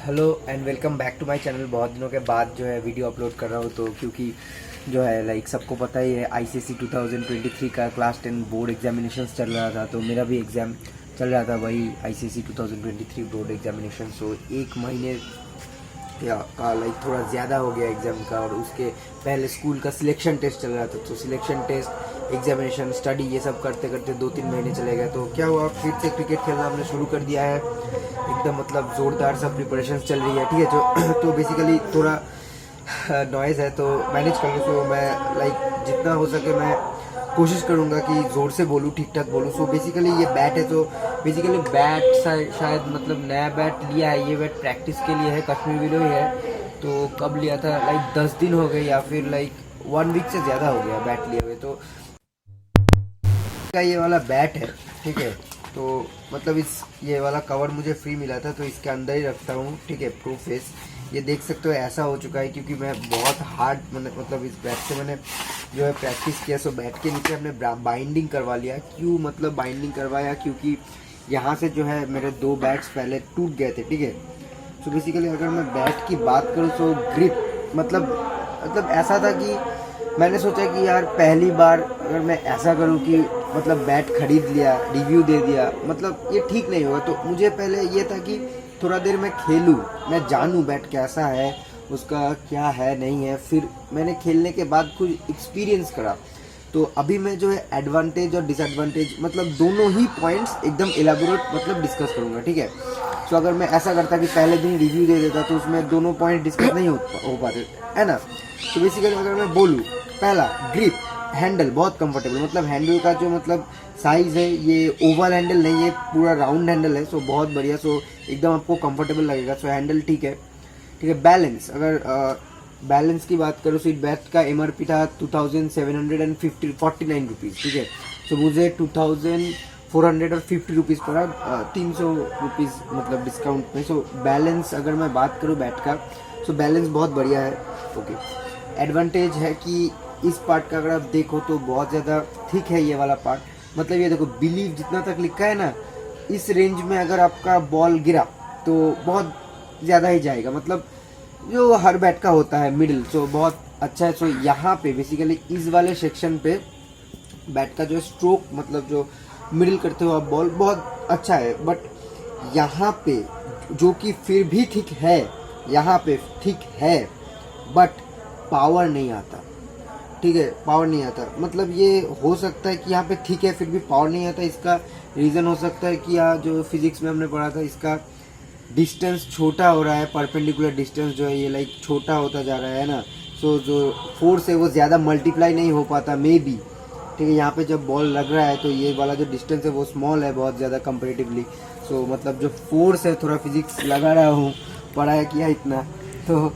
Hello and welcome back to my channel. बहुत दिनों के बाद जो है वीडियो अपलोड कर रहा हूँ, तो क्योंकि जो है लाइक सबको पता ही है आईसीएसई 2023 का क्लास 10 बोर्ड एग्जामिनेशंस चल रहा था। तो मेरा भी एग्ज़ाम चल रहा था, वही आईसीएसई 2023 बोर्ड एग्जामिनेशन। सो एक महीने का लाइक थोड़ा ज़्यादा हो गया एग्ज़ाम का, और उसके पहले स्कूल का सिलेक्शन टेस्ट चल रहा था। तो सिलेक्शन टेस्ट, एग्जामिनेशन, स्टडी, ये सब करते करते 2-3 महीने चले गए। तो क्या हुआ, फिर से क्रिकेट खेलना हमने शुरू कर दिया है एकदम, मतलब ज़ोरदार सा प्रिपरेशन चल रही है, ठीक है। जो तो बेसिकली थोड़ा नॉइज़ है तो मैनेज कर लो। तो मैं लाइक जितना हो सके मैं कोशिश करूँगा कि ज़ोर से बोलूँ, ठीक ठाक बोलूँ। सो बेसिकली ये बैट है, तो बेसिकली बैट शायद मतलब नया बैट लिया है। ये बैट प्रैक्टिस के लिए है, कश्मीर विलो ही है। तो कब लिया था, लाइक 10 दिन हो गए या फिर लाइक 1 वीक से ज़्यादा हो गया बैट लिए हुए। तो का ये वाला बैट है, ठीक है। तो मतलब ये वाला कवर मुझे फ्री मिला था, तो इसके अंदर ही रखता हूँ, ठीक है। प्रूफ फेस ये देख सकते हो ऐसा हो चुका है, क्योंकि मैं बहुत हार्ड मतलब इस बैट से मैंने जो है प्रैक्टिस किया। सो बैट के नीचे हमने बाइंडिंग करवा लिया। क्यों मतलब बाइंडिंग करवाया, क्योंकि यहाँ से जो है मेरे 2 बैट्स पहले टूट गए थे, ठीक है। सो बेसिकली अगर मैं बैट की बात करूँ तो ग्रिप मतलब ऐसा था कि मैंने सोचा कि यार पहली बार अगर मैं ऐसा करूं कि मतलब बैट खरीद लिया, रिव्यू दे दिया, मतलब ये ठीक नहीं होगा। तो मुझे पहले ये था कि थोड़ा देर मैं खेलूं, मैं जानूं बैट कैसा है, उसका क्या है नहीं है। फिर मैंने खेलने के बाद कुछ एक्सपीरियंस करा। तो अभी मैं जो है एडवांटेज और डिसएडवांटेज मतलब दोनों ही पॉइंट्स एकदम एलाबोरेट मतलब डिस्कस करूँगा, ठीक है। तो अगर मैं ऐसा करता कि पहले दिन रिव्यू दे देता तो उसमें दोनों पॉइंट डिस्कस नहीं हो पाते, है ना। तो बेसिकली अगर मैं बोलूँ, पहला ग्रिप, हैंडल बहुत कंफर्टेबल, मतलब हैंडल का जो मतलब साइज़ है ये ओवल हैंडल नहीं है, पूरा राउंड हैंडल है। सो बहुत बढ़िया, सो एकदम आपको कंफर्टेबल लगेगा। सो हैंडल ठीक है, ठीक है। बैलेंस, अगर बैलेंस की बात करूँ, तो बैट का एमआरपी था 2749 रुपीज़, ठीक है। सो मुझे 2450 रुपीज़ पड़ा, 300 रुपीज़ मतलब डिस्काउंट में। सो बैलेंस अगर मैं बात करूँ बैट का, सो बैलेंस बहुत बढ़िया है, ओके। एडवांटेज है कि इस पार्ट का अगर आप देखो तो बहुत ज़्यादा थिक है ये वाला पार्ट। मतलब ये देखो, बिलीव जितना तक लिखा है ना, इस रेंज में अगर आपका बॉल गिरा तो बहुत ज़्यादा ही जाएगा, मतलब जो हर बैट का होता है मिडिल। सो बहुत अच्छा है। सो यहाँ पे बेसिकली इस वाले सेक्शन पे बैट का जो स्ट्रोक मतलब जो मिडिल करते हो आप बॉल, बहुत अच्छा है। बट यहाँ पे जो कि फिर भी ठीक है, यहाँ पे ठीक है, बट पावर नहीं आता, ठीक है। पावर नहीं आता, मतलब ये हो सकता है कि यहाँ पे ठीक है फिर भी पावर नहीं आता। इसका रीज़न हो सकता है कि यहाँ जो फिजिक्स में हमने पढ़ा था, इसका डिस्टेंस छोटा हो रहा है, परपेंडिकुलर डिस्टेंस जो है ये लाइक छोटा होता जा रहा है ना। सो जो फोर्स है वो ज़्यादा मल्टीप्लाई नहीं हो पाता, मे बी, ठीक है। यहाँ पे जब बॉल लग रहा है तो ये वाला जो डिस्टेंस है वो स्मॉल है बहुत ज़्यादा कंपेरेटिवली। सो मतलब जो फोर्स है, थोड़ा फिजिक्स लगा रहा हूँ, पढ़ाया किया इतना, तो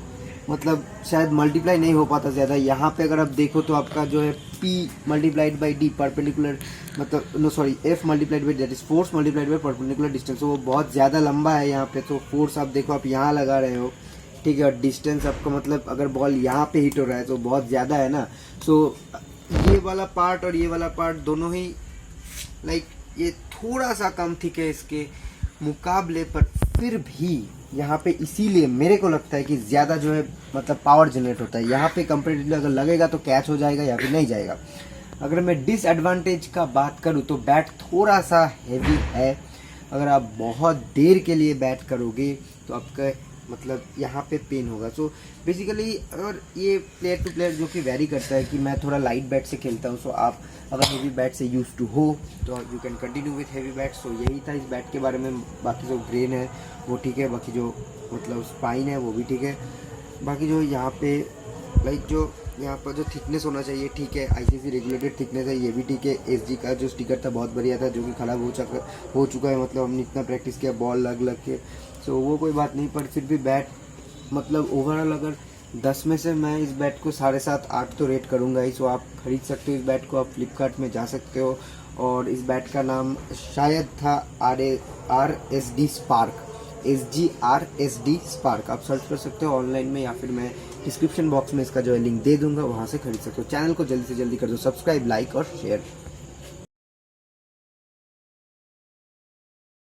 मतलब शायद मल्टीप्लाई नहीं हो पाता ज़्यादा। यहाँ पे अगर आप देखो तो आपका जो है P multiplied by D perpendicular, मतलब no sorry F multiplied by that is force multiplied by perpendicular distance. वो बहुत ज़्यादा लंबा है यहाँ पे। तो फोर्स आप देखो, आप यहाँ लगा रहे हो, ठीक है, और डिस्टेंस आपका मतलब अगर बॉल यहाँ पे हिट हो रहा है तो बहुत ज़्यादा है ना। सो ये वाला पार्ट और ये वाला पार्ट दोनों ही लाइक ये थोड़ा सा कम थिक है इसके मुकाबले, पर फिर भी यहाँ पे इसीलिए मेरे को लगता है कि ज़्यादा जो है मतलब पावर जनरेट होता है यहाँ पे कंपेरेटिवली। अगर लगेगा तो कैच हो जाएगा या फिर नहीं जाएगा। अगर मैं डिसएडवांटेज का बात करूँ तो बैट थोड़ा सा हैवी है। अगर आप बहुत देर के लिए बैट करोगे तो आपका मतलब यहाँ पे पेन होगा। सो बेसिकली अगर ये प्लेयर टू प्लेयर जो कि वेरी करता है कि मैं थोड़ा लाइट बैट से खेलता हूँ। सो आप अगर हेवी बैट से यूज टू हो तो you can continue with heavy bat. So यही था इस बैट के बारे में। बाकी जो ग्रेन है वो ठीक है, बाकी जो मतलब स्पाइन है वो भी ठीक है, बाकी जो यहाँ पे लाइक जो यहाँ पर जो थिकनेस होना चाहिए ठीक है, आईसीसी रेगुलेटेड थिकनेस है, ये भी ठीक है। एसजी का जो स्टिकर था बहुत बढ़िया था, जो कि ख़राब हो चुका है, मतलब हमने इतना प्रैक्टिस किया बॉल लग के। सो वो कोई बात नहीं, पर फिर भी बैट मतलब ओवरऑल अगर 10 में से मैं इस बैट को 7.5-8 तो रेट करूँगा ही। सो आप खरीद सकते हो इस बैट को, आप फ्लिपकार्ट में जा सकते हो। और इस बैट का नाम शायद था RSD स्पार्क, SGRSD स्पार्क। आप सर्च कर सकते हो ऑनलाइन में, या फिर मैं डिस्क्रिप्शन बॉक्स में इसका जो है लिंक दे दूंगा, वहाँ से खरीद सकते हो। चैनल को जल्दी से जल्दी कर दो सब्सक्राइब, लाइक और शेयर।